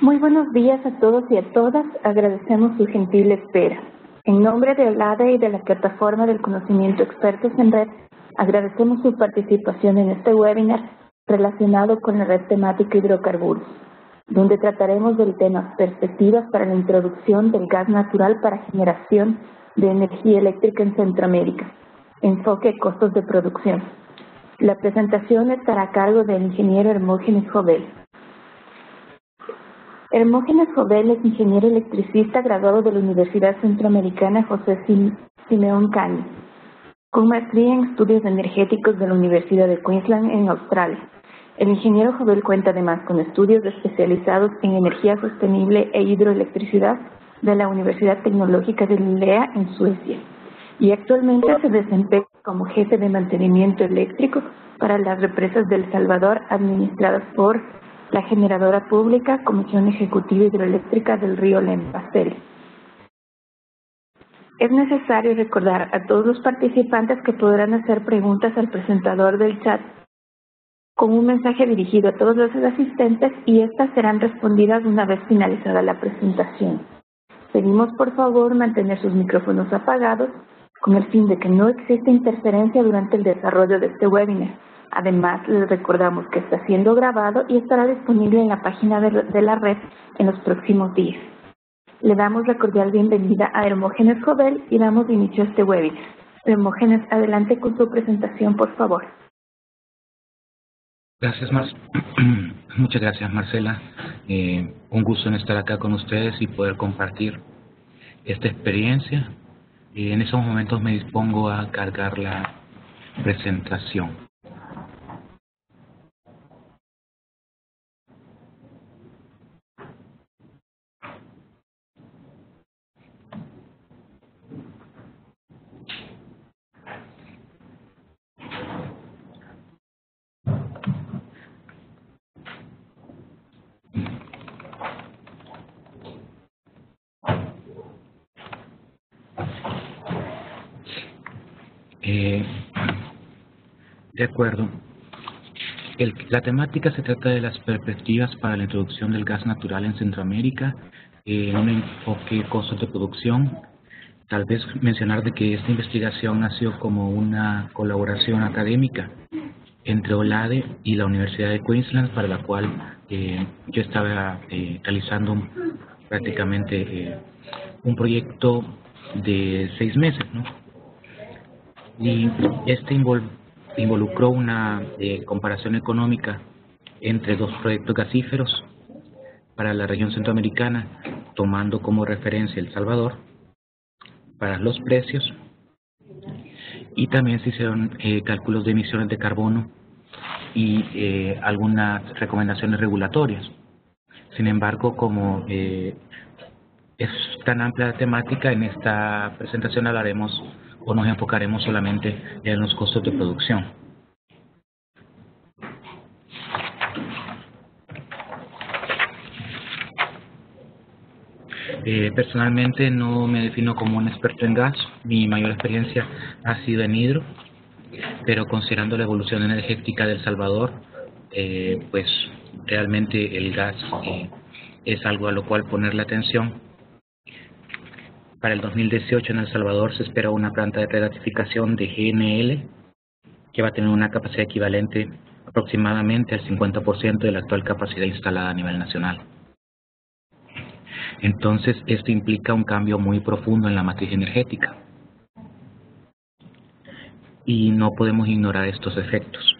Muy buenos días a todos y a todas. Agradecemos su gentil espera. En nombre de OLADE y de la Plataforma del Conocimiento Expertos en Red, agradecemos su participación en este webinar relacionado con la red temática hidrocarburos, donde trataremos del tema Perspectivas para la introducción del gas natural para generación de energía eléctrica en Centroamérica. Enfoque costos de producción. La presentación estará a cargo del ingeniero Hermógenes Jovel. Hermógenes Jovel es ingeniero electricista graduado de la Universidad Centroamericana José Simeón Cani, con maestría en estudios energéticos de la Universidad de Queensland en Australia. El ingeniero Jovel cuenta además con estudios especializados en energía sostenible e hidroelectricidad de la Universidad Tecnológica de Luleå en Suecia, y actualmente se desempeña como jefe de mantenimiento eléctrico para las represas de El Salvador administradas por la generadora pública Comisión Ejecutiva Hidroeléctrica del Río Lempasel. Es necesario recordar a todos los participantes que podrán hacer preguntas al presentador del chat con un mensaje dirigido a todos los asistentes y estas serán respondidas una vez finalizada la presentación. Pedimos por favor mantener sus micrófonos apagados con el fin de que no exista interferencia durante el desarrollo de este webinar. Además, les recordamos que está siendo grabado y estará disponible en la página de la red en los próximos días. Le damos la cordial bienvenida a Hermógenes Jovel y damos inicio a este webinar. Hermógenes, adelante con su presentación, por favor. Gracias, muchas gracias, Marcela. Un gusto en estar acá con ustedes y poder compartir esta experiencia. En esos momentos me dispongo a cargar la presentación. De acuerdo. La temática se trata de las perspectivas para la introducción del gas natural en Centroamérica, en un enfoque costos de producción. Tal vez mencionar de que esta investigación nació como una colaboración académica entre OLADE y la Universidad de Queensland, para la cual yo estaba realizando prácticamente un proyecto de 6 meses, ¿no? Y este involucró una comparación económica entre dos proyectos gasíferos para la región centroamericana, tomando como referencia El Salvador para los precios, y también se hicieron cálculos de emisiones de carbono y algunas recomendaciones regulatorias. Sin embargo, como es tan amplia la temática, en esta presentación hablaremos o nos enfocaremos solamente en los costos de producción. Personalmente no me defino como un experto en gas. Mi mayor experiencia ha sido en hidro, pero considerando la evolución energética de El Salvador, pues realmente el gas es algo a lo cual ponerle atención. Para el 2018 en El Salvador se espera una planta de regasificación de GNL que va a tener una capacidad equivalente aproximadamente al 50% de la actual capacidad instalada a nivel nacional. Entonces, esto implica un cambio muy profundo en la matriz energética y no podemos ignorar estos efectos.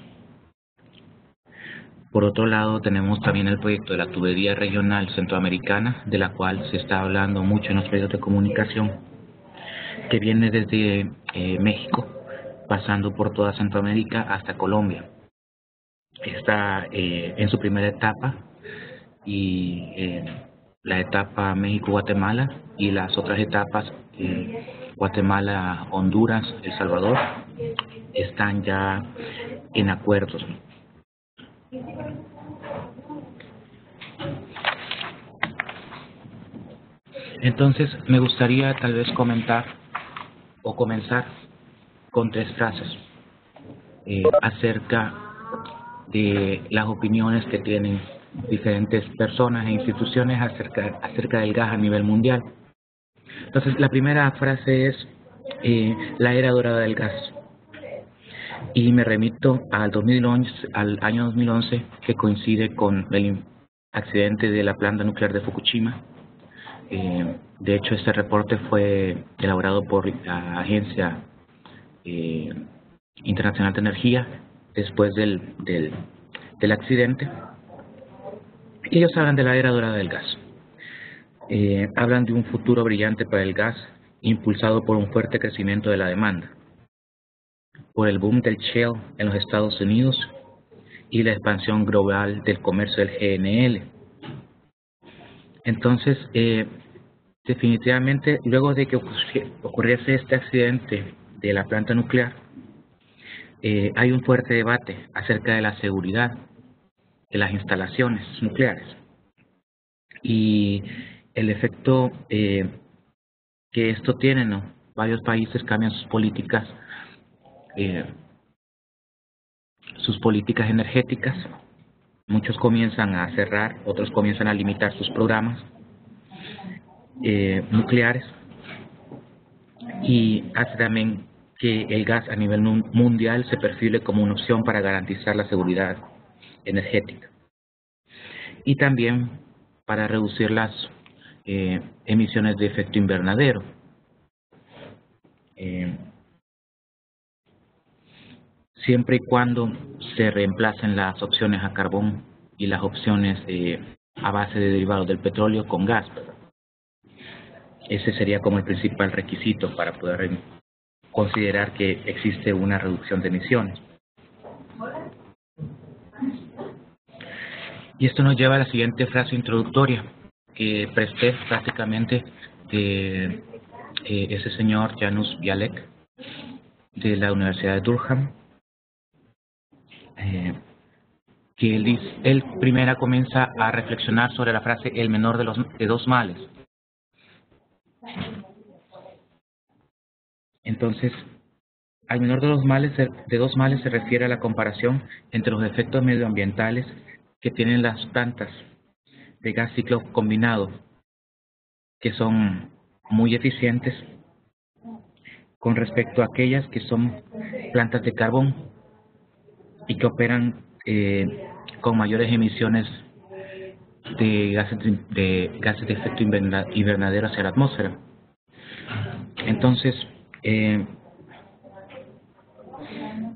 Por otro lado, tenemos también el proyecto de la tubería regional centroamericana, de la cual se está hablando mucho en los medios de comunicación, que viene desde México, pasando por toda Centroamérica hasta Colombia. Está en su primera etapa y la etapa México-Guatemala y las otras etapas Guatemala, Honduras, El Salvador están ya en acuerdos. Entonces me gustaría tal vez comentar o comenzar con 3 frases acerca de las opiniones que tienen diferentes personas e instituciones acerca del gas a nivel mundial. Entonces, la primera frase es la era dorada del gas. Y me remito al año 2011, que coincide con el accidente de la planta nuclear de Fukushima. De hecho, este reporte fue elaborado por la Agencia Internacional de Energía después del accidente. Y ellos hablan de la era dorada del gas. Hablan de un futuro brillante para el gas, impulsado por un fuerte crecimiento de la demanda, por el boom del shale en los Estados Unidos y la expansión global del comercio del GNL. Entonces, definitivamente, luego de que ocurriese este accidente de la planta nuclear, hay un fuerte debate acerca de la seguridad de las instalaciones nucleares y el efecto que esto tiene, ¿no? Varios países cambian sus políticas energéticas. Muchos comienzan a cerrar, otros comienzan a limitar sus programas nucleares, y hace también que el gas a nivel mundial se perfile como una opción para garantizar la seguridad energética y también para reducir las emisiones de efecto invernadero. Siempre y cuando se reemplacen las opciones a carbón y las opciones a base de derivados del petróleo con gas. Ese sería como el principal requisito para poder considerar que existe una reducción de emisiones. Y esto nos lleva a la siguiente frase introductoria que presté prácticamente de ese señor Janusz Bialek de la Universidad de Durham, que él primero comienza a reflexionar sobre la frase el menor de dos males. Entonces, al menor de dos males se refiere a la comparación entre los efectos medioambientales que tienen las plantas de gas ciclo combinado, que son muy eficientes, con respecto a aquellas que son plantas de carbón y que operan con mayores emisiones de gases de efecto invernadero hacia la atmósfera. Entonces,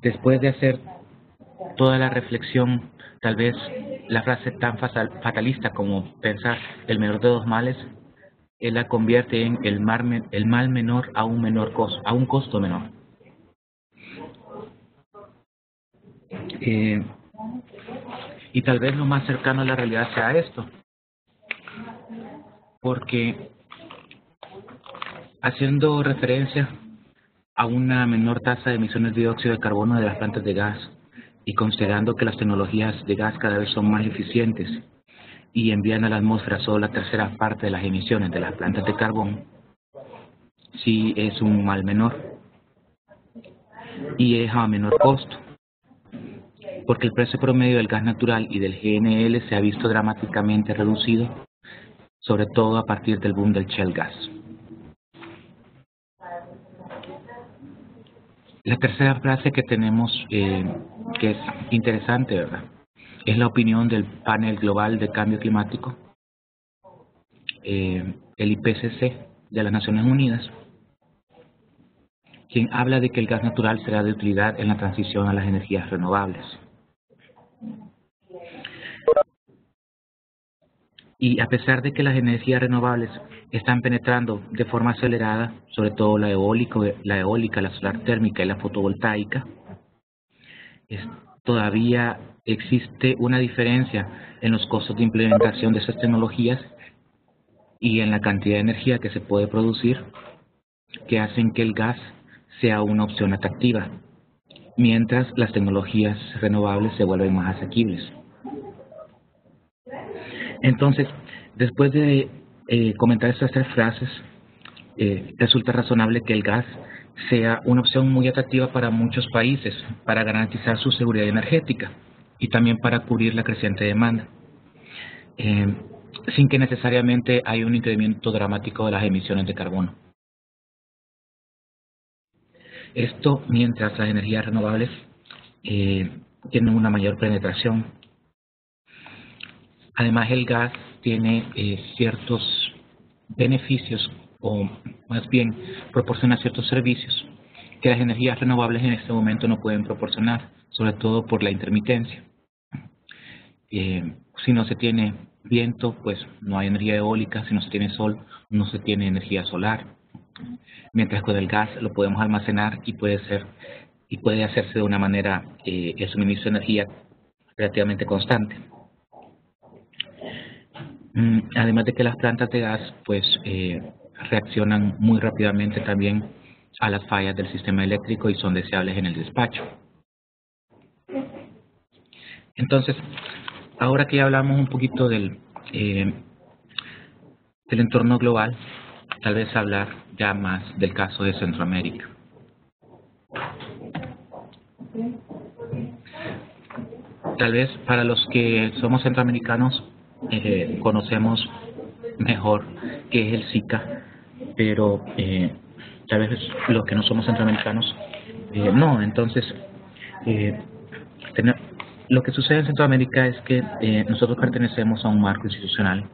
después de hacer toda la reflexión, tal vez la frase tan fatalista como pensar el menor de dos males, él la convierte en el mal menor a un costo menor. Y tal vez lo más cercano a la realidad sea esto, porque haciendo referencia a una menor tasa de emisiones de dióxido de carbono de las plantas de gas y considerando que las tecnologías de gas cada vez son más eficientes y envían a la atmósfera solo la tercera parte de las emisiones de las plantas de carbón, sí es un mal menor y es a menor costo, porque el precio promedio del gas natural y del GNL se ha visto dramáticamente reducido, sobre todo a partir del boom del shale gas. La tercera frase que tenemos, que es interesante, ¿verdad?, es la opinión del Panel Global de Cambio Climático, el IPCC de las Naciones Unidas, quien habla de que el gas natural será de utilidad en la transición a las energías renovables. Y a pesar de que las energías renovables están penetrando de forma acelerada, sobre todo la eólica, la solar térmica y la fotovoltaica, todavía existe una diferencia en los costos de implementación de esas tecnologías y en la cantidad de energía que se puede producir, que hacen que el gas sea una opción atractiva, mientras las tecnologías renovables se vuelven más asequibles. Entonces, después de comentar estas tres frases, resulta razonable que el gas sea una opción muy atractiva para muchos países para garantizar su seguridad energética y también para cubrir la creciente demanda. sin que necesariamente haya un incremento dramático de las emisiones de carbono. Esto mientras las energías renovables tienen una mayor penetración. Además, el gas tiene ciertos beneficios, o más bien proporciona ciertos servicios que las energías renovables en este momento no pueden proporcionar, sobre todo por la intermitencia. Si no se tiene viento, pues no hay energía eólica; si no se tiene sol, no se tiene energía solar. Mientras con el gas lo podemos almacenar y puede hacerse de una manera el suministro de energía relativamente constante. Además de que las plantas de gas pues reaccionan muy rápidamente también a las fallas del sistema eléctrico y son deseables en el despacho. Entonces, ahora que ya hablamos un poquito del entorno global, tal vez hablar ya más del caso de Centroamérica. Tal vez para los que somos centroamericanos conocemos mejor qué es el SICA, pero tal vez los que no somos centroamericanos no. Entonces, lo que sucede en Centroamérica es que nosotros pertenecemos a un marco institucional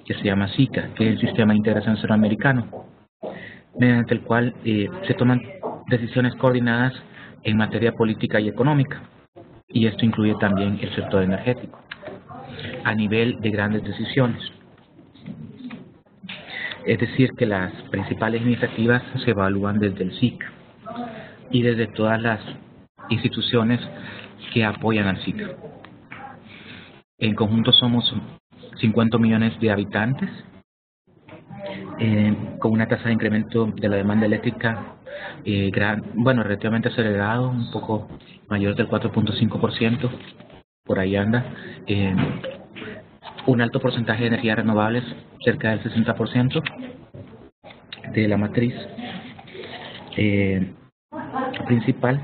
que se llama SICA, que es el Sistema de Integración Centroamericano, mediante el cual se toman decisiones coordinadas en materia política y económica, y esto incluye también el sector energético, a nivel de grandes decisiones. Es decir, que las principales iniciativas se evalúan desde el SICA y desde todas las instituciones que apoyan al SICA. En conjunto somos 50 millones de habitantes, con una tasa de incremento de la demanda eléctrica relativamente acelerado, un poco mayor del 4.5%, por ahí anda. Un alto porcentaje de energías renovables, cerca del 60% de la matriz principal,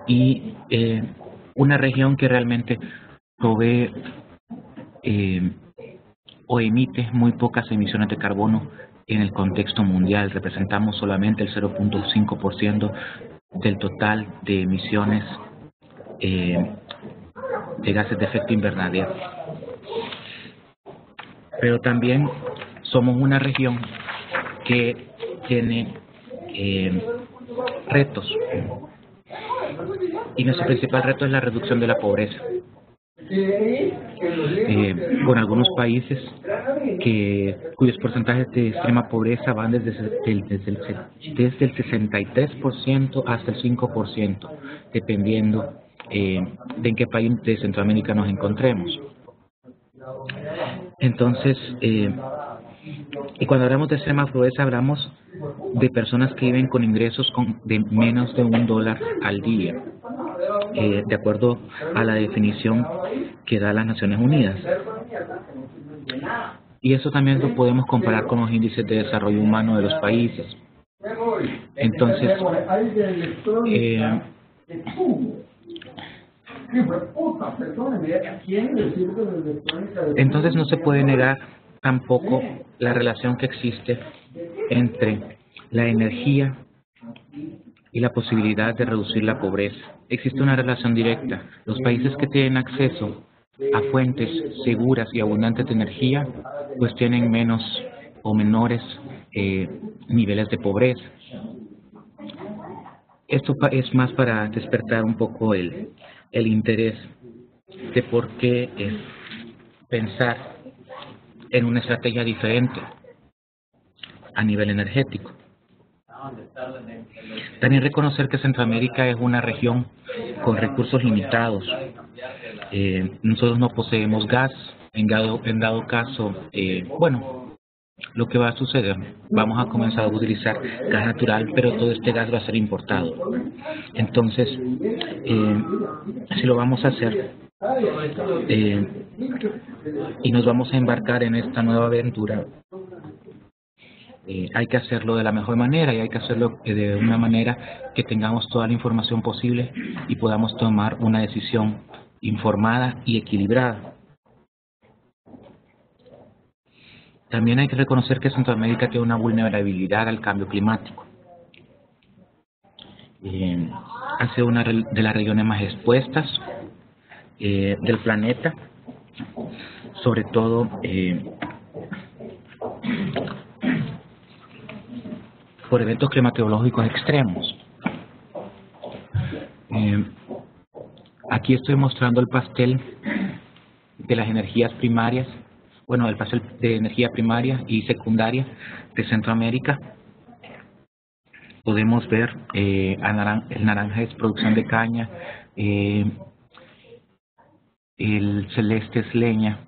y una región que realmente provee o emite muy pocas emisiones de carbono en el contexto mundial. Representamos solamente el 0.5% del total de emisiones de gases de efecto invernadero. Pero también somos una región que tiene retos, y nuestro principal reto es la reducción de la pobreza. Con algunos países cuyos porcentajes de extrema pobreza van desde el 63% hasta el 5%, dependiendo de en qué país de Centroamérica nos encontremos. Entonces, y cuando hablamos de extrema pobreza, hablamos de personas que viven con ingresos de menos de $1 al día, de acuerdo a la definición que da las Naciones Unidas. Y eso también lo podemos comparar con los índices de desarrollo humano de los países. Entonces, no se puede negar tampoco la relación que existe entre la energía y la posibilidad de reducir la pobreza. Existe una relación directa. Los países que tienen acceso a fuentes seguras y abundantes de energía, pues tienen menos o menores niveles de pobreza. Esto es más para despertar un poco el interés de por qué pensar en una estrategia diferente a nivel energético. También reconocer que Centroamérica es una región con recursos limitados. Nosotros no poseemos gas. En dado caso, lo que va a suceder, vamos a comenzar a utilizar gas natural, pero todo este gas va a ser importado. Entonces, si lo vamos a hacer y nos vamos a embarcar en esta nueva aventura, hay que hacerlo de la mejor manera, y hay que hacerlo de una manera que tengamos toda la información posible y podamos tomar una decisión informada y equilibrada. También hay que reconocer que Centroamérica tiene una vulnerabilidad al cambio climático. Ha sido una de las regiones más expuestas del planeta, sobre todo por eventos climatológicos extremos. Aquí estoy mostrando el pastel de las energías primarias, bueno, el pastel de energía primaria y secundaria de Centroamérica. Podemos ver el naranja es producción de caña, el celeste es leña,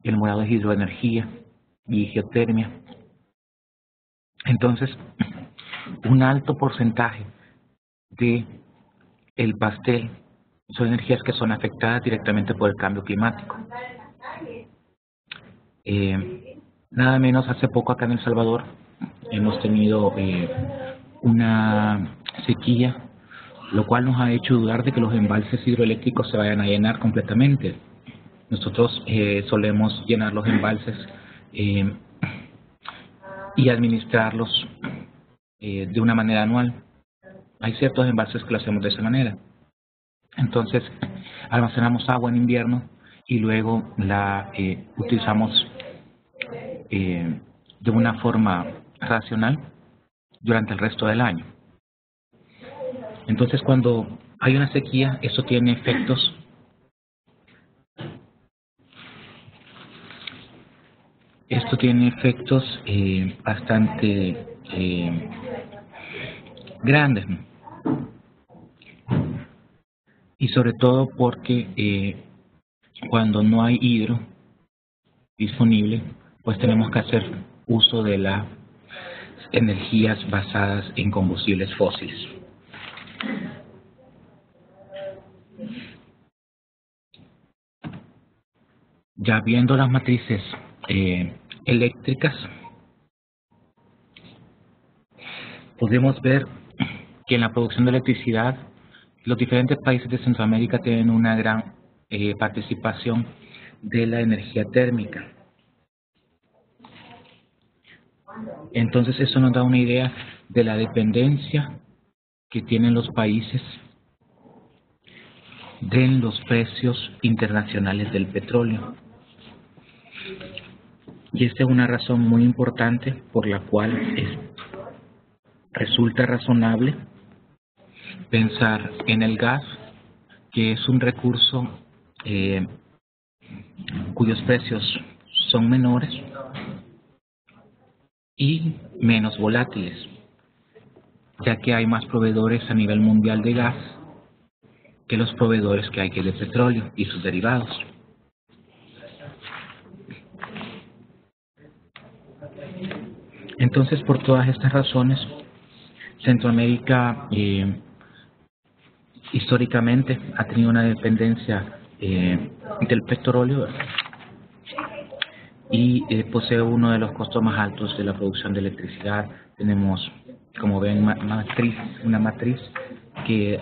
el morado es hidroenergía y geotermia. Entonces, un alto porcentaje de el pastel son energías que son afectadas directamente por el cambio climático. Nada menos hace poco acá en El Salvador hemos tenido una sequía, lo cual nos ha hecho dudar de que los embalses hidroeléctricos se vayan a llenar completamente. Nosotros solemos llenar los embalses y administrarlos de una manera anual. Hay ciertos embalses que lo hacemos de esa manera. Entonces, almacenamos agua en invierno y luego la utilizamos de una forma racional durante el resto del año. Entonces, cuando hay una sequía, eso tiene efectos bastante grandes, ¿no? Y sobre todo porque cuando no hay hidro disponible, pues tenemos que hacer uso de las energías basadas en combustibles fósiles. Ya viendo las matrices eléctricas, podemos ver que en la producción de electricidad los diferentes países de Centroamérica tienen una gran participación de la energía térmica. Entonces eso nos da una idea de la dependencia que tienen los países de los precios internacionales del petróleo. Y esta es una razón muy importante por la cual resulta razonable pensar en el gas, que es un recurso cuyos precios son menores y menos volátiles, ya que hay más proveedores a nivel mundial de gas que los proveedores que hay de petróleo y sus derivados. Entonces, por todas estas razones, Centroamérica históricamente ha tenido una dependencia del petróleo y posee uno de los costos más altos de la producción de electricidad. Tenemos, como ven, una matriz que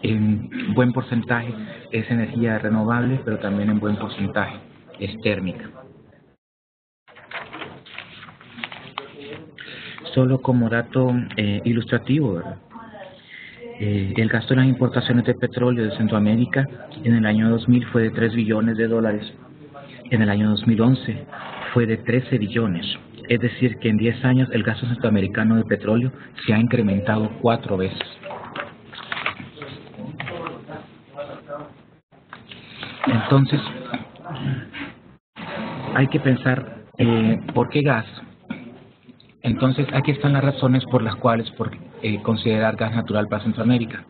en buen porcentaje es energía renovable, pero también en buen porcentaje es térmica. Solo como dato ilustrativo, ¿verdad? El gasto en las importaciones de petróleo de Centroamérica en el año 2000 fue de 3 billones de dólares. En el año 2011 fue de 13 billones. Es decir, que en 10 años el gasto centroamericano de petróleo se ha incrementado 4 veces. Entonces, hay que pensar, ¿por qué gas? Entonces, aquí están las razones por las cuales considerar gas natural para Centroamérica.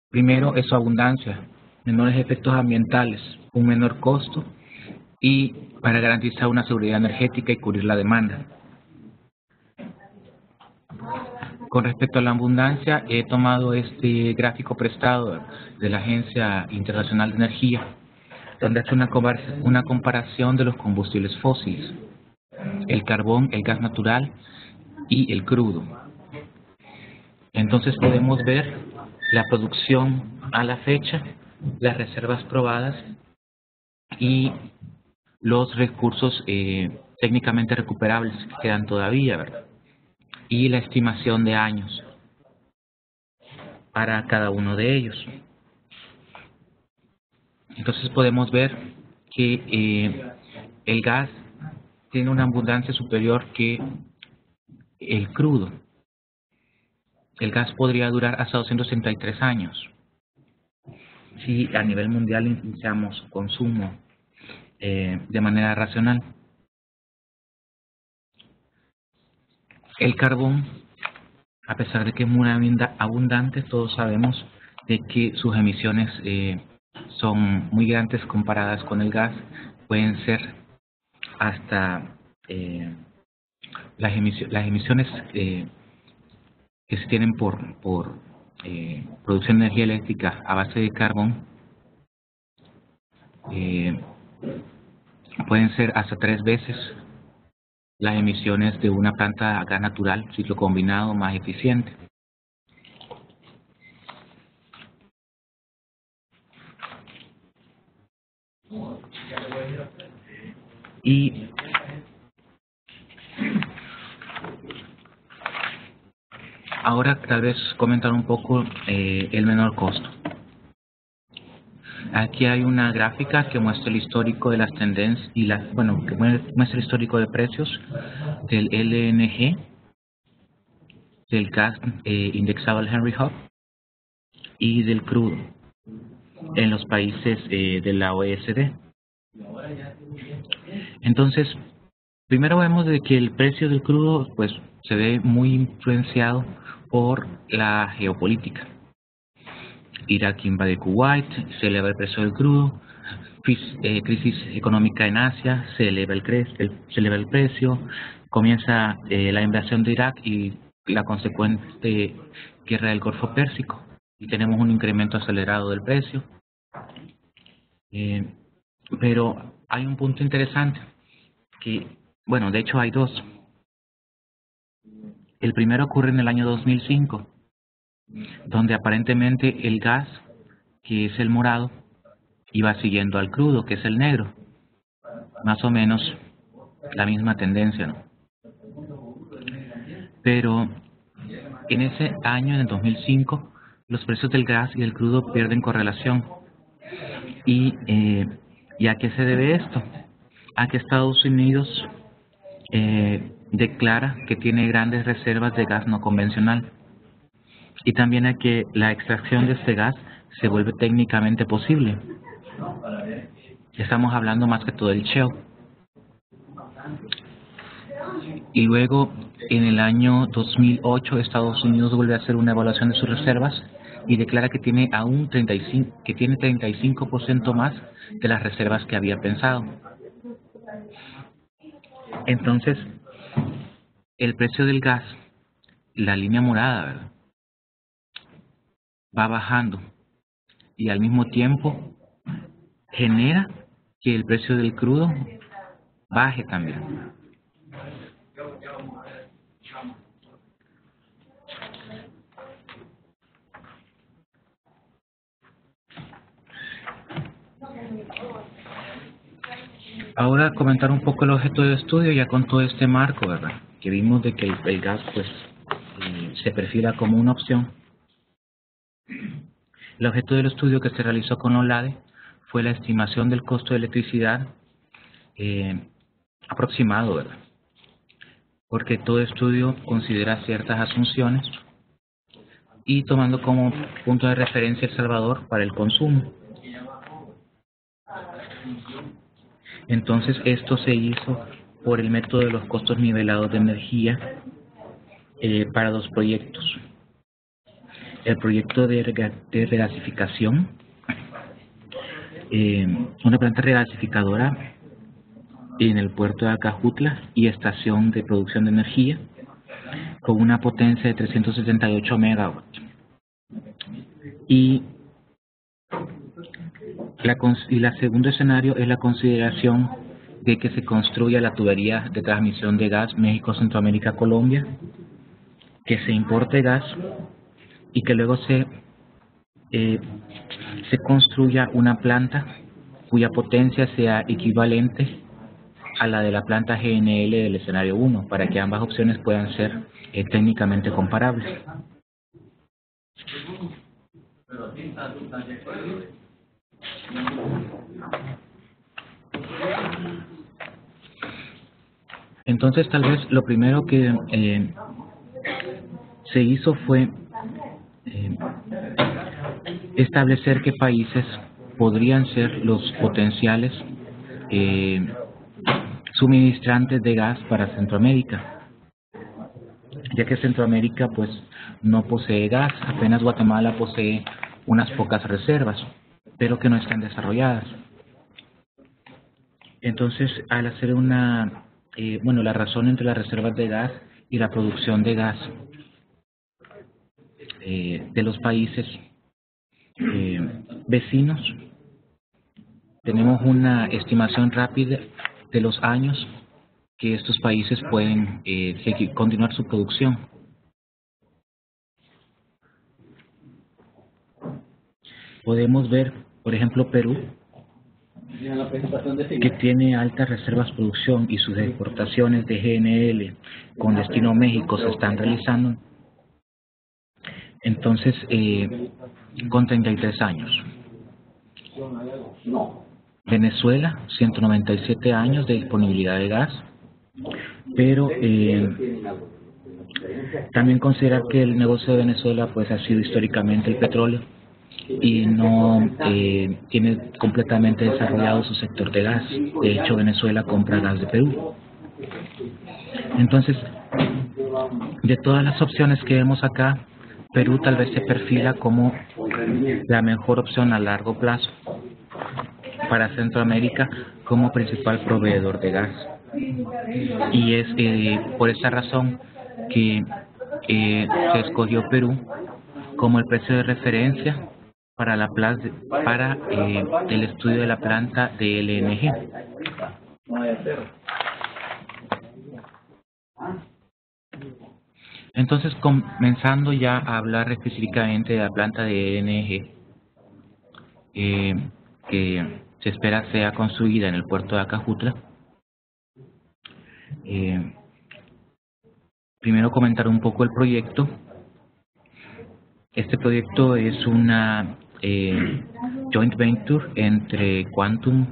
Primero, es su abundancia, menores efectos ambientales, un menor costo y para garantizar una seguridad energética y cubrir la demanda. Con respecto a la abundancia, he tomado este gráfico prestado de la Agencia Internacional de Energía, donde hace una comparación de los combustibles fósiles, el carbón, el gas natural y el crudo. Entonces podemos ver la producción a la fecha, las reservas probadas y los recursos técnicamente recuperables que quedan todavía, ¿verdad? Y la estimación de años para cada uno de ellos. Entonces podemos ver que el gas tiene una abundancia superior que el crudo. El gas podría durar hasta 263 años si a nivel mundial iniciamos su consumo de manera racional. El carbón, a pesar de que es muy abundante, todos sabemos de que sus emisiones son muy grandes comparadas con el gas. Pueden ser hasta las emisiones que se tienen por producción de energía eléctrica a base de carbón pueden ser hasta 3 veces las emisiones de una planta a gas natural, ciclo combinado más eficiente. Y ahora tal vez comentar un poco el menor costo. Aquí hay una gráfica que muestra el histórico de las tendencias y que muestra el histórico de precios del LNG, del gas indexado al Henry Hub y del crudo en los países de la OECD. Entonces, primero vemos de que el precio del crudo pues se ve muy influenciado por la geopolítica. Irak invade Kuwait, se eleva el precio del crudo, crisis económica en Asia, se eleva el precio, comienza la invasión de Irak y la consecuente guerra del Golfo Pérsico, y tenemos un incremento acelerado del precio. Pero hay un punto interesante, que, bueno, de hecho hay dos. El primero ocurre en el año 2005, donde aparentemente el gas, que es el morado, iba siguiendo al crudo, que es el negro. Más o menos la misma tendencia, ¿no? Pero en ese año, en el 2005, los precios del gas y del crudo pierden correlación. ¿Y a qué se debe esto? A que Estados Unidos declara que tiene grandes reservas de gas no convencional, y también a que la extracción de este gas se vuelve técnicamente posible. Estamos hablando más que todo del shale. Y luego, en el año 2008, Estados Unidos vuelve a hacer una evaluación de sus reservas y declara que tiene aún 35% más de las reservas que había pensado. Entonces, el precio del gas, la línea morada, ¿verdad?, va bajando, y al mismo tiempo genera que el precio del crudo baje también. Ahora comentar un poco el objeto de estudio ya con todo este marco, ¿verdad?, que vimos de que el gas pues se perfila como una opción. El objeto del estudio que se realizó con OLADE fue la estimación del costo de electricidad aproximado, ¿verdad?, porque todo estudio considera ciertas asunciones y tomando como punto de referencia El Salvador para el consumo. Entonces esto se hizo por el método de los costos nivelados de energía para dos proyectos. El proyecto de regasificación, una planta regasificadora en el puerto de Acajutla y estación de producción de energía con una potencia de 378 megawatts. Y el segundo escenario es la consideración de que se construya la tubería de transmisión de gas México, Centroamérica, Colombia, que se importe gas y que luego se se construya una planta cuya potencia sea equivalente a la de la planta GNL del escenario 1, para que ambas opciones puedan ser técnicamente comparables. Entonces, tal vez lo primero que se hizo fue establecer qué países podrían ser los potenciales suministrantes de gas para Centroamérica, ya que Centroamérica pues no posee gas, apenas Guatemala posee unas pocas reservas, pero que no están desarrolladas. Entonces, al hacer la razón entre las reservas de gas y la producción de gas de los países vecinos, tenemos una estimación rápida de los años que estos países pueden continuar su producción. Podemos ver, por ejemplo, Perú, que tiene altas reservas de producción y sus exportaciones de GNL con destino a México se están realizando. Entonces, con 33 años. Venezuela, 197 años de disponibilidad de gas, pero también considerar que el negocio de Venezuela pues ha sido históricamente el petróleo y no tiene completamente desarrollado su sector de gas. De hecho, Venezuela compra gas de Perú. Entonces, de todas las opciones que vemos acá, Perú tal vez se perfila como la mejor opción a largo plazo para Centroamérica como principal proveedor de gas. Y es por esa razón que se escogió Perú como el precio de referencia para el estudio de la planta de LNG. Entonces, comenzando ya a hablar específicamente de la planta de LNG, que se espera sea construida en el puerto de Acajutla. Primero comentar un poco el proyecto. Este proyecto es una joint venture entre Quantum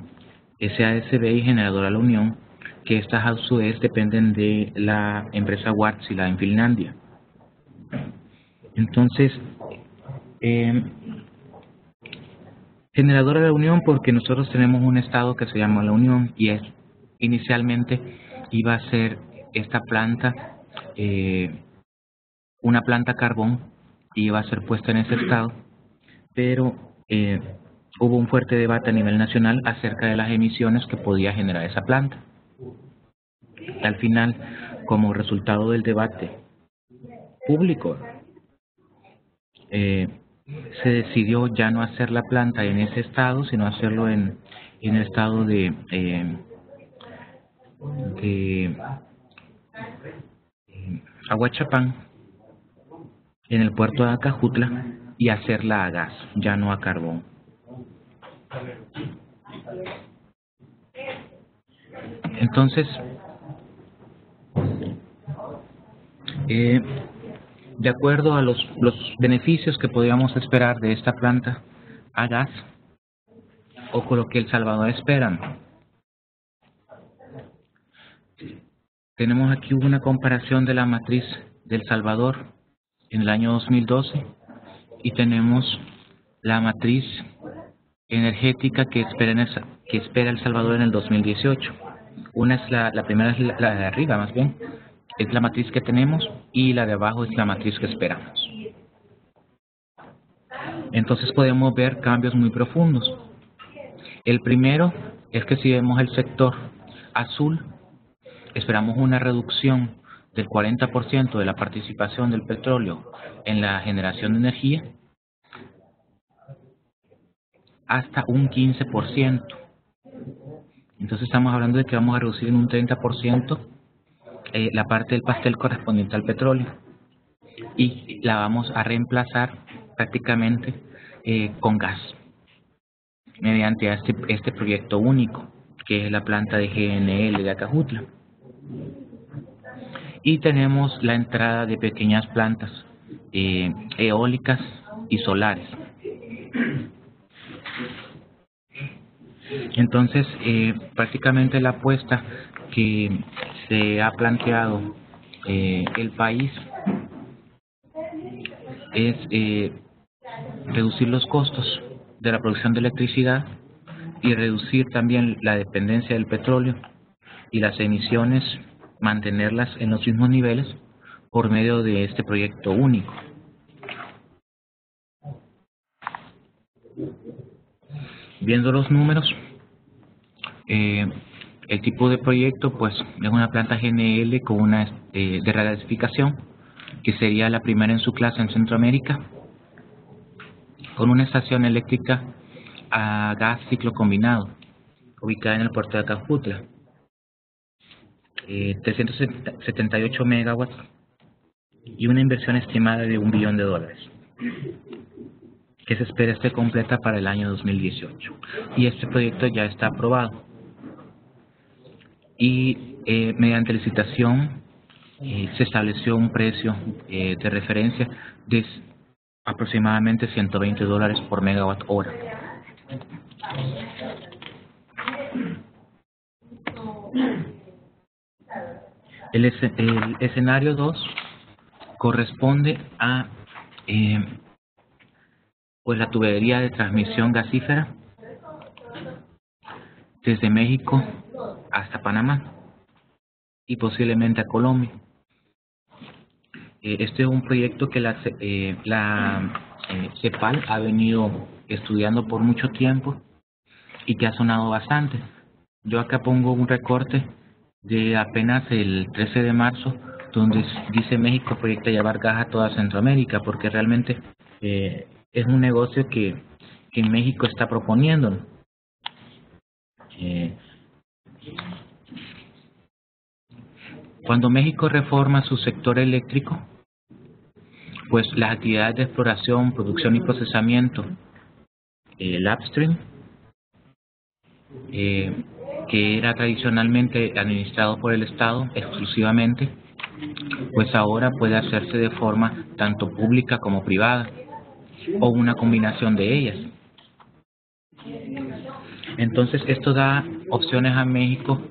SASB y Generadora La Unión, que estas a su vez dependen de la empresa Wärtsilä en Finlandia. Entonces, Generadora de la Unión porque nosotros tenemos un estado que se llama La Unión y inicialmente iba a ser esta planta una planta carbón y iba a ser puesta en ese estado, pero hubo un fuerte debate a nivel nacional acerca de las emisiones que podía generar esa planta. Al final, como resultado del debate público, se decidió ya no hacer la planta en ese estado, sino hacerlo en el estado de Ahuachapán, en el puerto de Acajutla, y hacerla a gas, ya no a carbón. Entonces, de acuerdo a los beneficios que podríamos esperar de esta planta a gas, o con lo que El Salvador esperan, tenemos aquí una comparación de la matriz de El Salvador en el año 2012 y tenemos la matriz energética que espera El Salvador en el 2018. Una es la primera es la de arriba, más bien, es la matriz que tenemos, y la de abajo es la matriz que esperamos. Entonces podemos ver cambios muy profundos. El primero es que si vemos el sector azul, esperamos una reducción del 40% de la participación del petróleo en la generación de energía hasta un 15%. Entonces estamos hablando de que vamos a reducir en un 30% la parte del pastel correspondiente al petróleo y la vamos a reemplazar prácticamente con gas mediante este proyecto único, que es la planta de GNL de Acajutla. Y tenemos la entrada de pequeñas plantas eólicas y solares. Entonces, prácticamente la apuesta que se ha planteado el país es reducir los costos de la producción de electricidad y reducir también la dependencia del petróleo y las emisiones, mantenerlas en los mismos niveles por medio de este proyecto único. Viendo los números, el tipo de proyecto pues es una planta GNL con una de regasificación, que sería la primera en su clase en Centroamérica, con una estación eléctrica a gas ciclo combinado, ubicada en el puerto de Acajutla, 378 megawatts y una inversión estimada de $1 billón, que se espera esté completa para el año 2018. Y este proyecto ya está aprobado. Y mediante licitación se estableció un precio de referencia de aproximadamente $120 por megawatt hora. El escenario 2 corresponde a pues la tubería de transmisión gasífera desde México hasta Panamá y posiblemente a Colombia. Este es un proyecto que la CEPAL ha venido estudiando por mucho tiempo y que ha sonado bastante. Yo acá pongo un recorte de apenas el 13 de marzo, donde dice México proyecta llevar gas a toda Centroamérica, porque realmente es un negocio que México está proponiendo. Cuando México reforma su sector eléctrico, pues las actividades de exploración, producción y procesamiento, el upstream, que era tradicionalmente administrado por el Estado exclusivamente, pues ahora puede hacerse de forma tanto pública como privada, o una combinación de ellas. Entonces esto da opciones a México,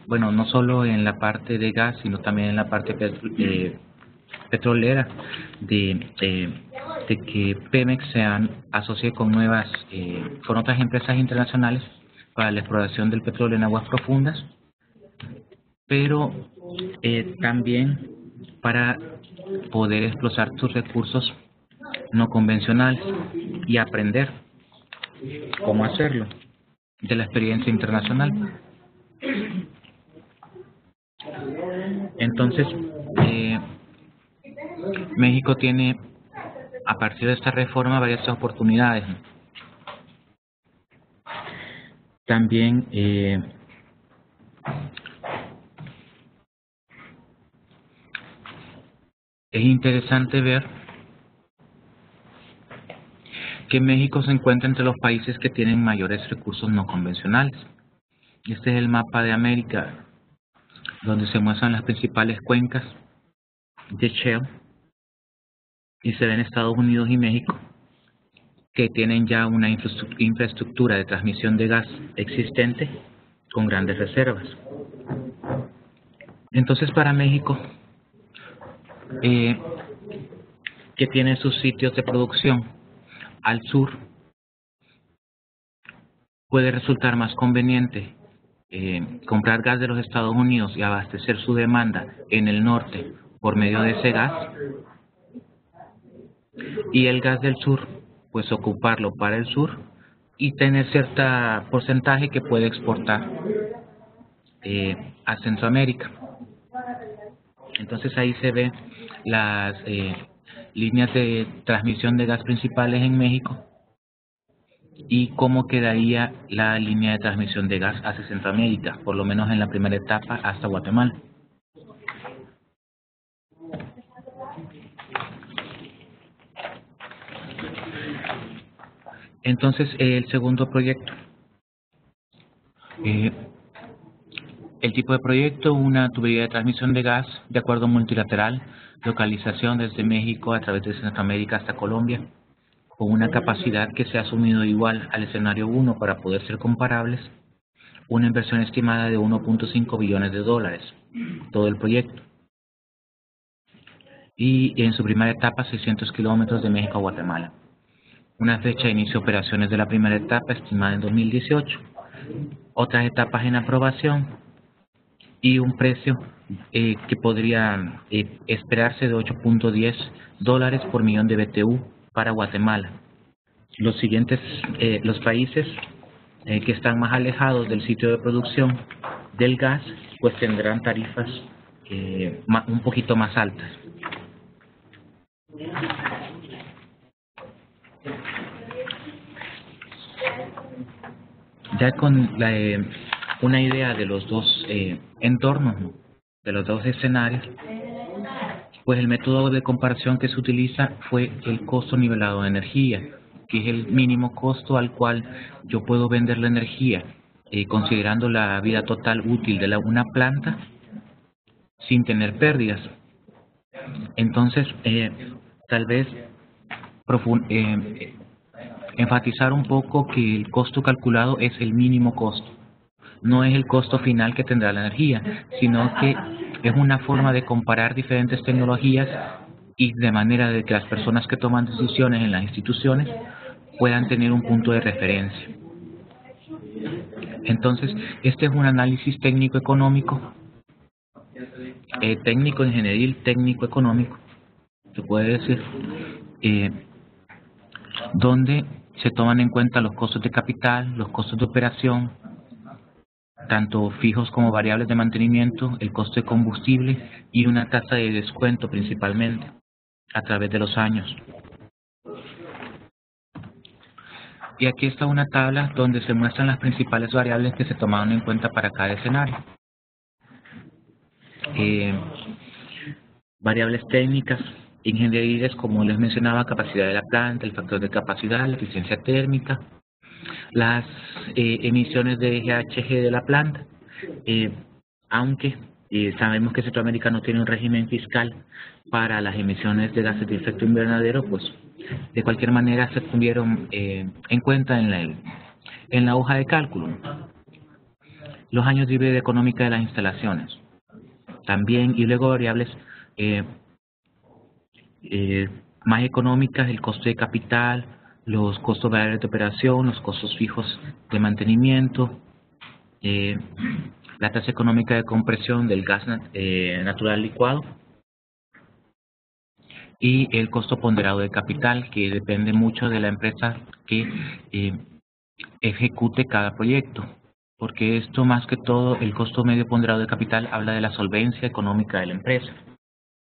bueno, no solo en la parte de gas, sino también en la parte petrolera, de que Pemex se asocie con con otras empresas internacionales para la exploración del petróleo en aguas profundas, pero también para poder explotar sus recursos no convencionales y aprender cómo hacerlo de la experiencia internacional. Entonces, México tiene, a partir de esta reforma, varias oportunidades. También es interesante ver que México se encuentra entre los países que tienen mayores recursos no convencionales. Este es el mapa de América, donde se muestran las principales cuencas de shale, y se ven Estados Unidos y México, que tienen ya una infraestructura de transmisión de gas existente con grandes reservas. Entonces, para México, que tiene sus sitios de producción al sur, puede resultar más conveniente comprar gas de los Estados Unidos y abastecer su demanda en el norte por medio de ese gas, y el gas del sur pues ocuparlo para el sur y tener cierto porcentaje que puede exportar a Centroamérica. Entonces ahí se ve las líneas de transmisión de gas principales en México y cómo quedaría la línea de transmisión de gas hacia Centroamérica, por lo menos en la primera etapa hasta Guatemala. Entonces, el segundo proyecto. El tipo de proyecto, una tubería de transmisión de gas de acuerdo multilateral, localización desde México a través de Centroamérica hasta Colombia, con una capacidad que se ha asumido igual al escenario 1 para poder ser comparables, una inversión estimada de 1.5 billones de dólares, todo el proyecto. Y en su primera etapa, 600 kilómetros de México a Guatemala. Una fecha de inicio de operaciones de la primera etapa estimada en 2018. Otras etapas en aprobación y un precio que podría esperarse de 8.10 dólares por millón de BTU para Guatemala. Los siguientes, los países que están más alejados del sitio de producción del gas, pues tendrán tarifas un poquito más altas. Ya con una idea de los dos entornos, ¿no?, de los dos escenarios, pues el método de comparación que se utiliza fue el costo nivelado de energía, que es el mínimo costo al cual yo puedo vender la energía, considerando la vida total útil de una planta sin tener pérdidas. Entonces, tal vez enfatizar un poco que el costo calculado es el mínimo costo. No es el costo final que tendrá la energía, sino que es una forma de comparar diferentes tecnologías y de manera de que las personas que toman decisiones en las instituciones puedan tener un punto de referencia. Entonces, este es un análisis técnico-económico, técnico ingenieril, técnico-económico, se puede decir, donde se toman en cuenta los costos de capital, los costos de operación, tanto fijos como variables de mantenimiento, el costo de combustible y una tasa de descuento principalmente a través de los años. Y aquí está una tabla donde se muestran las principales variables que se tomaron en cuenta para cada escenario. Variables técnicas, ingenieriles, como les mencionaba, capacidad de la planta, el factor de capacidad, la eficiencia térmica, las emisiones de GHG de la planta, aunque sabemos que Centroamérica no tiene un régimen fiscal para las emisiones de gases de efecto invernadero, pues de cualquier manera se tuvieron en cuenta en la hoja de cálculo. Los años de vida económica de las instalaciones también, y luego variables más económicas, el costo de capital, los costos variables de operación, los costos fijos de mantenimiento, la tasa económica de compresión del gas natural licuado y el costo ponderado de capital, que depende mucho de la empresa que ejecute cada proyecto, porque esto más que todo, el costo medio ponderado de capital habla de la solvencia económica de la empresa.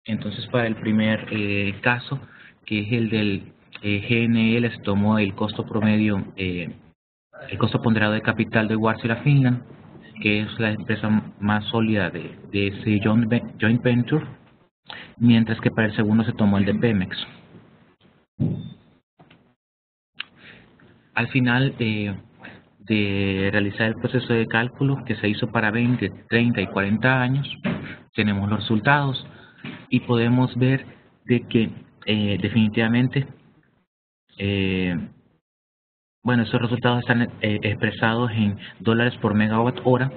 Entonces, para el primer caso, que es el del GNL, se tomó el costo promedio, el costo ponderado de capital de Wärtsilä Finland, que es la empresa más sólida de ese joint venture, mientras que para el segundo se tomó el de Pemex. Al final de realizar el proceso de cálculo que se hizo para 20, 30 y 40 años, tenemos los resultados y podemos ver de que definitivamente, bueno, esos resultados están expresados en dólares por megawatt hora,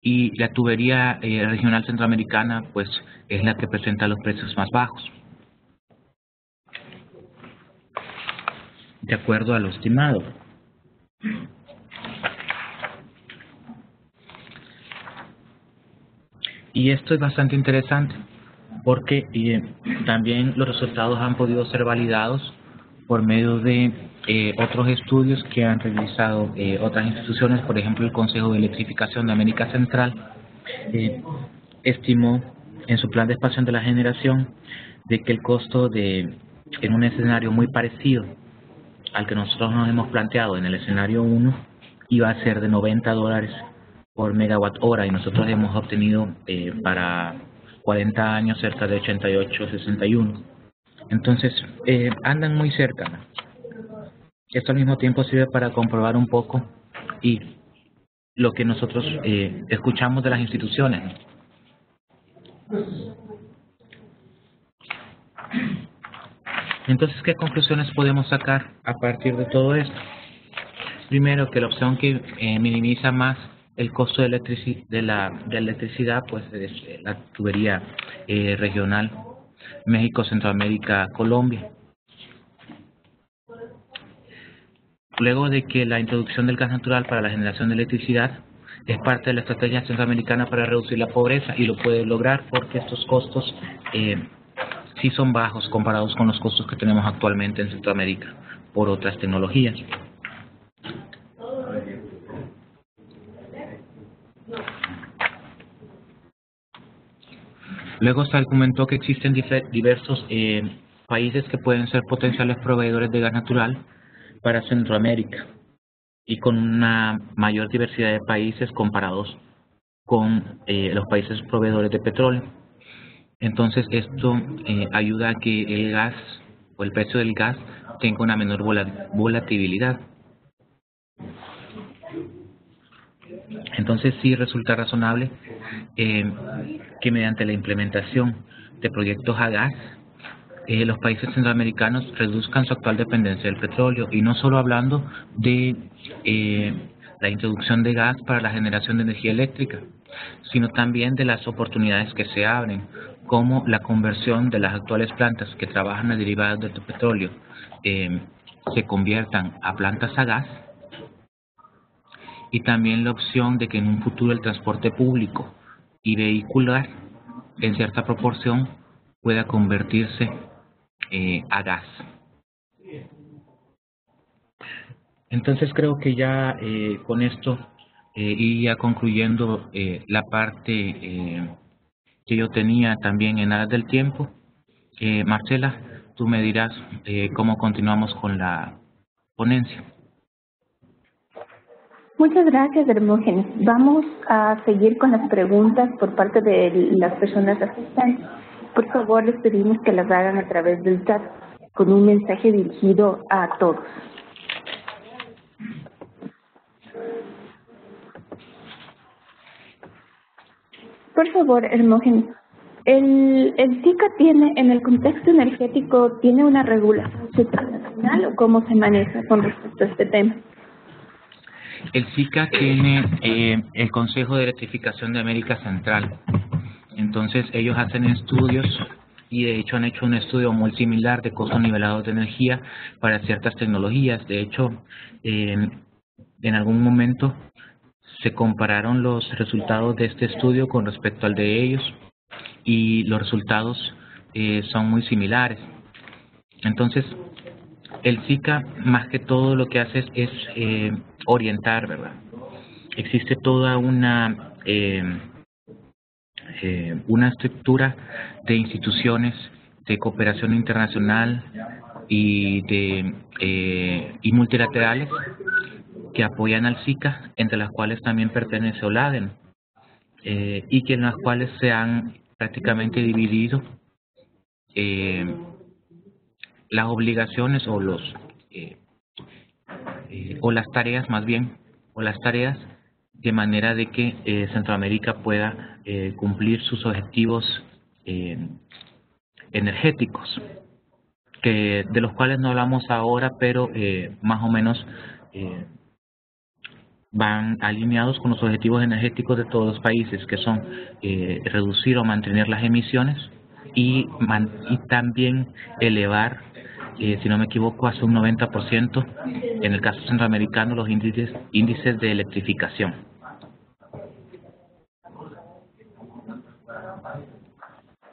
y la tubería regional centroamericana pues es la que presenta los precios más bajos, de acuerdo a lo estimado. Y esto es bastante interesante porque también los resultados han podido ser validados por medio de otros estudios que han realizado otras instituciones. Por ejemplo, el Consejo de Electrificación de América Central estimó en su plan de expansión de la generación de que el costo en un escenario muy parecido al que nosotros nos hemos planteado en el escenario 1 iba a ser de $90 por megawatt hora, y nosotros hemos obtenido para 40 años cerca de 88, 61. Entonces, andan muy cerca, ¿no? Esto al mismo tiempo sirve para comprobar un poco y lo que nosotros escuchamos de las instituciones, ¿no? Entonces, ¿qué conclusiones podemos sacar a partir de todo esto? Primero, que la opción que minimiza más el costo de, electricidad, pues es la tubería regional México, Centroamérica, Colombia. Luego de que la introducción del gas natural para la generación de electricidad es parte de la estrategia centroamericana para reducir la pobreza y lo puede lograr porque estos costos sí son bajos comparados con los costos que tenemos actualmente en Centroamérica por otras tecnologías. Luego se argumentó que existen diversos países que pueden ser potenciales proveedores de gas natural para Centroamérica y con una mayor diversidad de países comparados con los países proveedores de petróleo. Entonces esto ayuda a que el gas o el precio del gas tenga una menor volatilidad. Entonces sí resulta razonable que mediante la implementación de proyectos a gas, los países centroamericanos reduzcan su actual dependencia del petróleo, y no solo hablando de la introducción de gas para la generación de energía eléctrica, sino también de las oportunidades que se abren, como la conversión de las actuales plantas que trabajan a derivados del petróleo se conviertan a plantas a gas, y también la opción de que en un futuro el transporte público y vehicular en cierta proporción pueda convertirse a gas. Entonces creo que ya con esto iría concluyendo la parte que yo tenía también en aras del tiempo. Marcela, tú me dirás cómo continuamos con la ponencia. Muchas gracias, Hermógenes. Vamos a seguir con las preguntas por parte de las personas asistentes. Por favor, les pedimos que las hagan a través del chat con un mensaje dirigido a todos. Por favor, Hermógenes. ¿El SICA tiene, en el contexto energético, tiene una regulación supranacional o cómo se maneja con respecto a este tema? El SICA tiene el Consejo de Electrificación de América Central. Entonces ellos hacen estudios y de hecho han hecho un estudio muy similar de costos nivelados de energía para ciertas tecnologías. De hecho, en algún momento se compararon los resultados de este estudio con respecto al de ellos y los resultados son muy similares. Entonces, el SICA más que todo lo que hace es orientar, ¿verdad? Existe toda una estructura de instituciones de cooperación internacional y multilaterales que apoyan al SICA, entre las cuales también pertenece OLADEN, y que en las cuales se han prácticamente dividido las obligaciones o las tareas más bien, o las tareas de manera de que Centroamérica pueda cumplir sus objetivos energéticos, de los cuales no hablamos ahora, pero más o menos van alineados con los objetivos energéticos de todos los países, que son reducir o mantener las emisiones y también elevar, si no me equivoco, hasta un 90% en el caso centroamericano los índices de electrificación.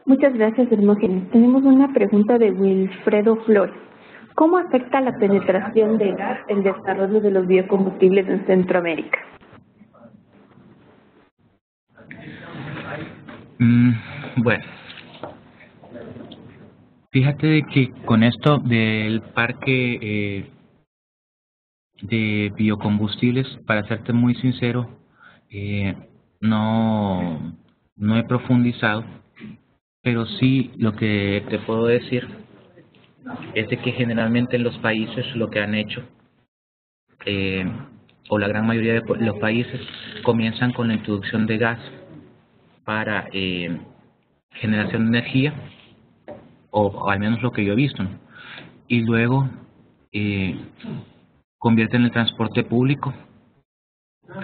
Muchas gracias, Hermógenes. Tenemos una pregunta de Wilfredo Flores. ¿Cómo afecta la penetración de gas el desarrollo de los biocombustibles en Centroamérica? Bueno, fíjate de que con esto del parque de biocombustibles, para serte muy sincero, no he profundizado, pero sí lo que te puedo decir es de que generalmente en los países lo que han hecho, o la gran mayoría de los países, comienzan con la introducción de gas para generación de energía, o al menos lo que yo he visto, ¿no? Y luego convierten el transporte público,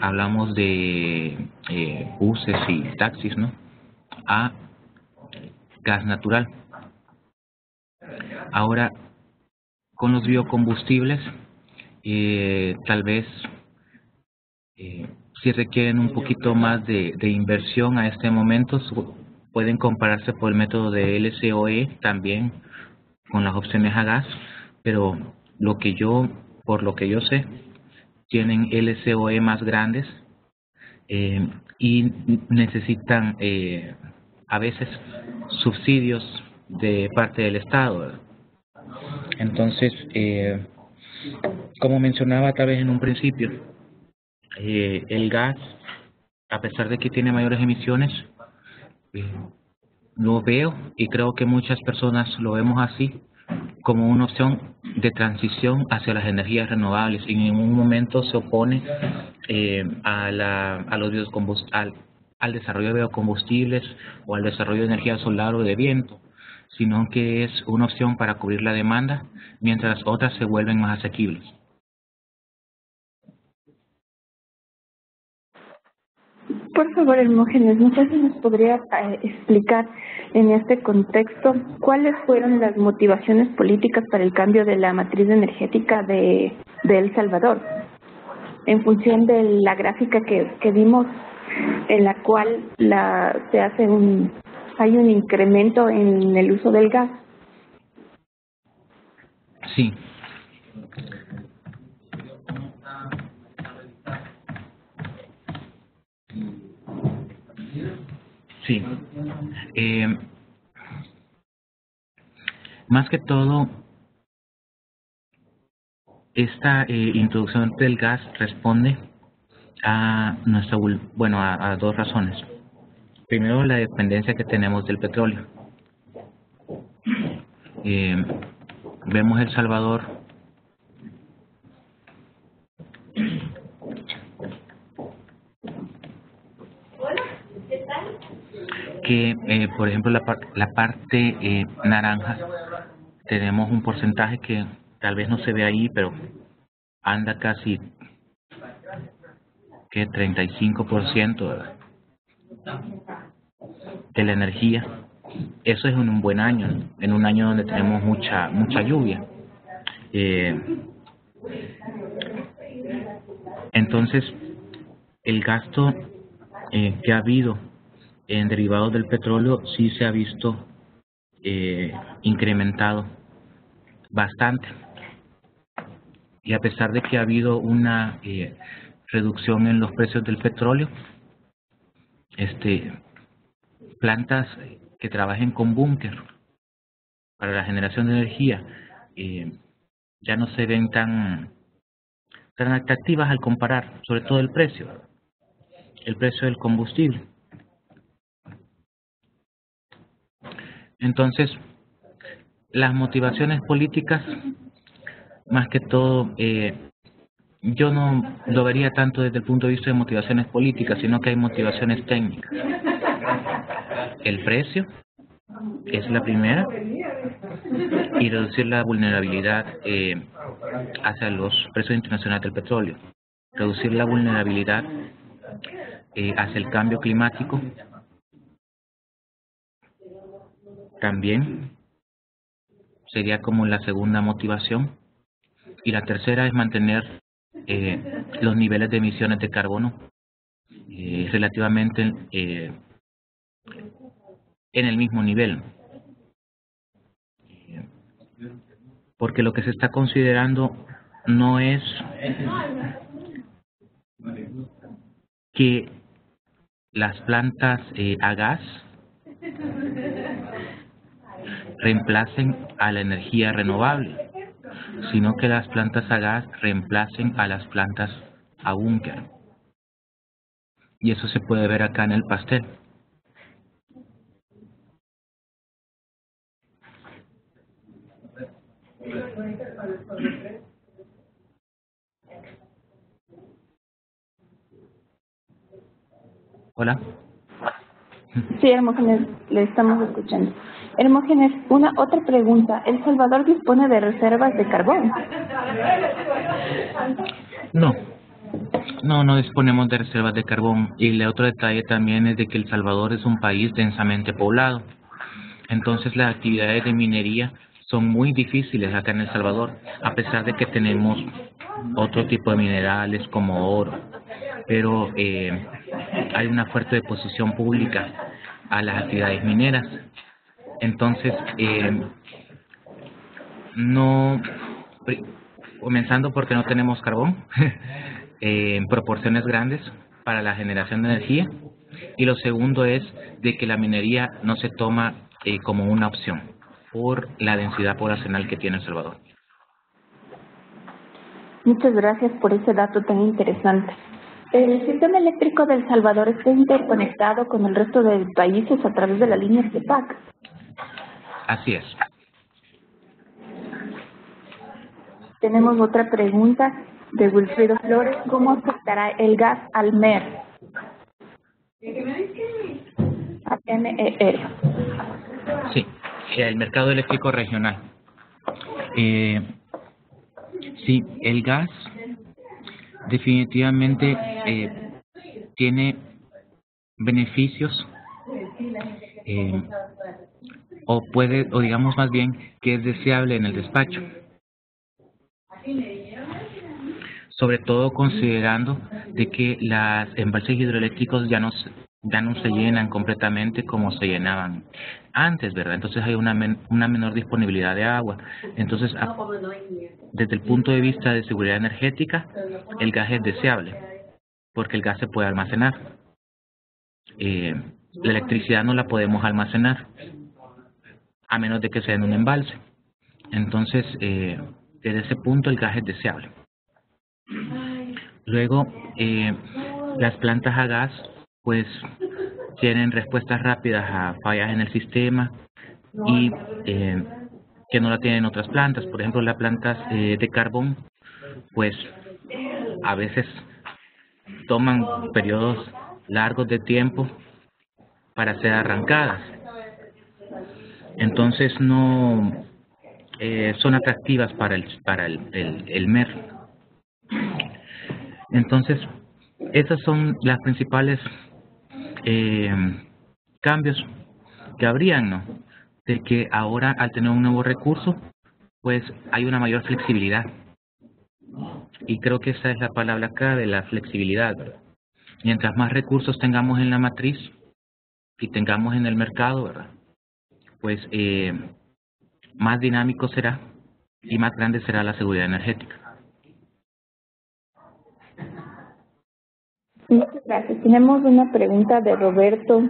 hablamos de buses y taxis, ¿no?, a gas natural. Ahora, con los biocombustibles, tal vez si requieren un poquito más de inversión a este momento, pueden compararse por el método de LCOE también con las opciones a gas, pero por lo que yo sé, tienen LCOE más grandes y necesitan a veces subsidios de parte del Estado, ¿verdad? Entonces, como mencionaba tal vez en un principio, el gas, a pesar de que tiene mayores emisiones, eh, lo veo, y creo que muchas personas lo vemos así, como una opción de transición hacia las energías renovables. Y en ningún momento se opone al desarrollo de biocombustibles o al desarrollo de energía solar o de viento, sino que es una opción para cubrir la demanda mientras otras se vuelven más asequibles. Por favor, Hermógenes, no sé si nos podría explicar en este contexto cuáles fueron las motivaciones políticas para el cambio de la matriz energética de El Salvador, en función de la gráfica que vimos, en la cual hay un incremento en el uso del gas. Sí. Sí. Más que todo, esta introducción del gas responde a a dos razones. Primero, la dependencia que tenemos del petróleo. Vemos El Salvador que, por ejemplo, la parte naranja, tenemos un porcentaje que tal vez no se ve ahí, pero anda casi que 35% de la energía. Eso es en un buen año, ¿no?, en un año donde tenemos mucha lluvia. Entonces, el gasto que ha habido en derivados del petróleo sí se ha visto incrementado bastante. Y a pesar de que ha habido una reducción en los precios del petróleo, plantas que trabajen con búnker para la generación de energía ya no se ven tan atractivas al comparar, sobre todo el precio del combustible. Entonces, las motivaciones políticas, más que todo, yo no lo vería tanto desde el punto de vista de motivaciones políticas, sino que hay motivaciones técnicas. El precio es la primera, y reducir la vulnerabilidad hacia los precios internacionales del petróleo. Reducir la vulnerabilidad hacia el cambio climático. También sería como la segunda motivación. Y la tercera es mantener los niveles de emisiones de carbono relativamente en el mismo nivel. Porque lo que se está considerando no es que las plantas a gas reemplacen a la energía renovable, sino que las plantas a gas reemplacen a las plantas a búnker. Y eso se puede ver acá en el pastel. Hola. Sí, Hermógenes, le estamos escuchando. Hermógenes, otra pregunta. ¿El Salvador dispone de reservas de carbón? No disponemos de reservas de carbón. Y el otro detalle también es de que El Salvador es un país densamente poblado. Entonces las actividades de minería son muy difíciles acá en El Salvador, a pesar de que tenemos otro tipo de minerales como oro. Pero hay una fuerte oposición pública a las actividades mineras. Entonces, comenzando porque no tenemos carbón en proporciones grandes para la generación de energía, y lo segundo es de que la minería no se toma como una opción por la densidad poblacional que tiene El Salvador. Muchas gracias por ese dato tan interesante. ¿El sistema eléctrico de El Salvador está interconectado con el resto de países a través de la línea CEPAC? Así es. Tenemos otra pregunta de Wilfrido Flores. ¿Cómo afectará el gas al MER? A MER. Sí, el mercado eléctrico regional. Sí, el gas definitivamente tiene beneficios, o digamos más bien que es deseable en el despacho, sobre todo considerando de que las embalses hidroeléctricos ya no se llenan completamente como se llenaban antes, ¿verdad? Entonces hay una menor disponibilidad de agua. Entonces, desde el punto de vista de seguridad energética, el gas es deseable, porque el gas se puede almacenar. La electricidad no la podemos almacenar, a menos de que sea en un embalse. Entonces, desde ese punto el gas es deseable. Luego, las plantas a gas, pues, tienen respuestas rápidas a fallas en el sistema y que no la tienen otras plantas. Por ejemplo, las plantas de carbón, pues, a veces toman periodos largos de tiempo para ser arrancadas. Entonces, no son atractivas para el MER. Entonces, esas son las principales cambios que habrían, ¿no? De que ahora, al tener un nuevo recurso, pues hay una mayor flexibilidad. Y creo que esa es la palabra clave, la flexibilidad, ¿verdad? Mientras más recursos tengamos en la matriz y tengamos en el mercado, ¿verdad? Pues más dinámico será y más grande será la seguridad energética. Muchas gracias. Tenemos una pregunta de Roberto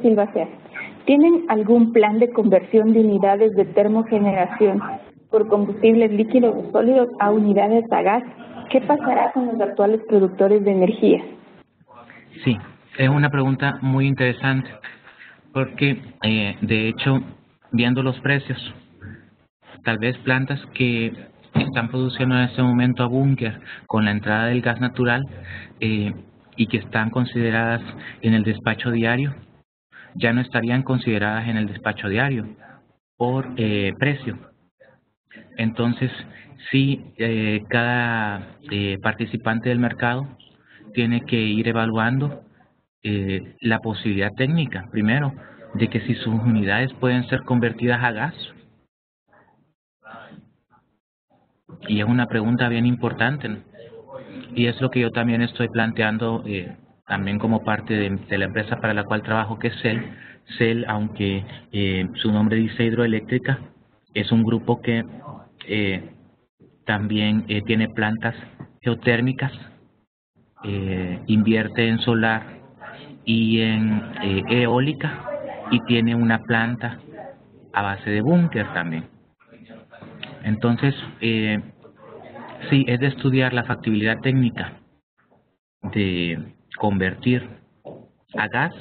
Silva Sea. ¿Tienen algún plan de conversión de unidades de termogeneración por combustibles líquidos o sólidos a unidades a gas? ¿Qué pasará con los actuales productores de energía? Sí, es una pregunta muy interesante, porque de hecho, viendo los precios, tal vez plantas que están produciendo en este momento a búnker con la entrada del gas natural y que están consideradas en el despacho diario, ya no estarían consideradas en el despacho diario por precio. Entonces, sí, cada participante del mercado tiene que ir evaluando la posibilidad técnica, primero, de que si sus unidades pueden ser convertidas a gas. Y es una pregunta bien importante, ¿no? Y es lo que yo también estoy planteando también como parte de la empresa para la cual trabajo, que es CEL. CEL, aunque su nombre dice hidroeléctrica, es un grupo que también tiene plantas geotérmicas, invierte en solar y en eólica, y tiene una planta a base de búnker también. Entonces, sí, es de estudiar la factibilidad técnica de convertir a gas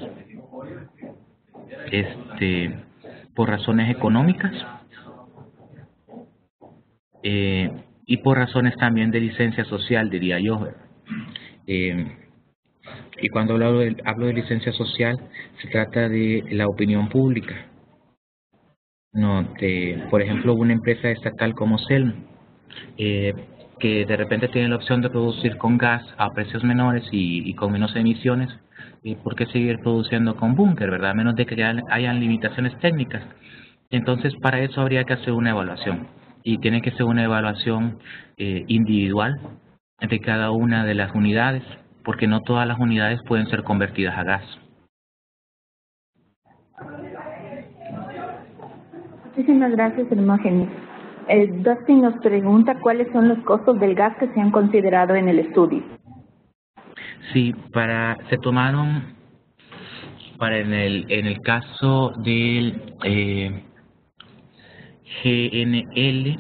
por razones económicas y por razones también de licencia social, diría yo. Y cuando hablo de licencia social, se trata de la opinión pública. Por ejemplo, una empresa estatal como CELM, que de repente tiene la opción de producir con gas a precios menores y con menos emisiones, ¿por qué seguir produciendo con búnker, verdad? A menos de que hayan limitaciones técnicas. Entonces, para eso habría que hacer una evaluación. Y tiene que ser una evaluación individual de cada una de las unidades, porque no todas las unidades pueden ser convertidas a gas. Muchísimas gracias, Hermógenes. Dustin nos pregunta cuáles son los costos del gas que se han considerado en el estudio. Sí, se tomaron en el caso del GNL,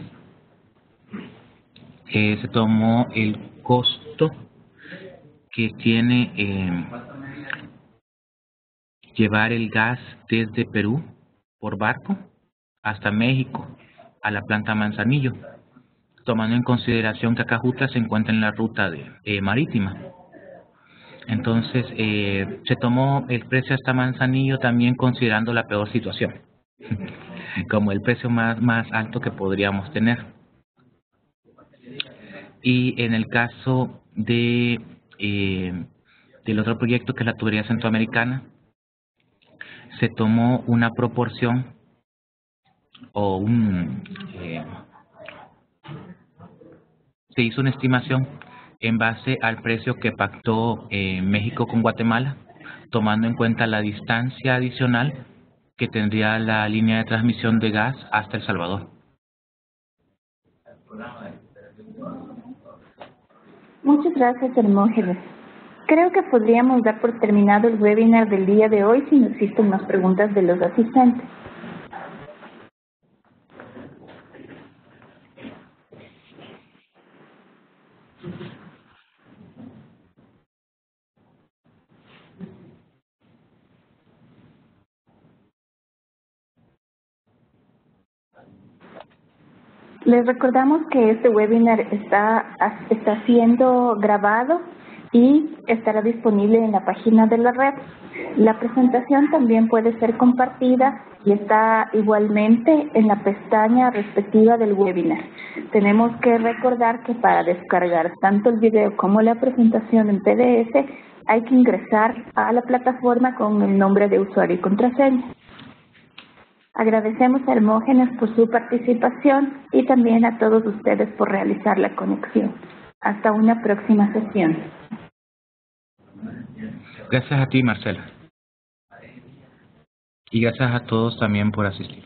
se tomó el costo que tiene llevar el gas desde Perú por barco hasta México a la planta Manzanillo, tomando en consideración que Acajutla se encuentra en la ruta marítima. Entonces, se tomó el precio hasta Manzanillo también considerando la peor situación, como el precio más alto que podríamos tener. Y en el caso del otro proyecto, que es la tubería centroamericana, se tomó una proporción o se hizo una estimación en base al precio que pactó México con Guatemala, tomando en cuenta la distancia adicional que tendría la línea de transmisión de gas hasta El Salvador. Muchas gracias, Hermógenes. Creo que podríamos dar por terminado el webinar del día de hoy si no existen más preguntas de los asistentes. Les recordamos que este webinar está siendo grabado y estará disponible en la página de la red. La presentación también puede ser compartida y está igualmente en la pestaña respectiva del webinar. Tenemos que recordar que para descargar tanto el video como la presentación en PDF hay que ingresar a la plataforma con el nombre de usuario y contraseña. Agradecemos a Hermógenes por su participación y también a todos ustedes por realizar la conexión. Hasta una próxima sesión. Gracias a ti, Marcela. Y gracias a todos también por asistir.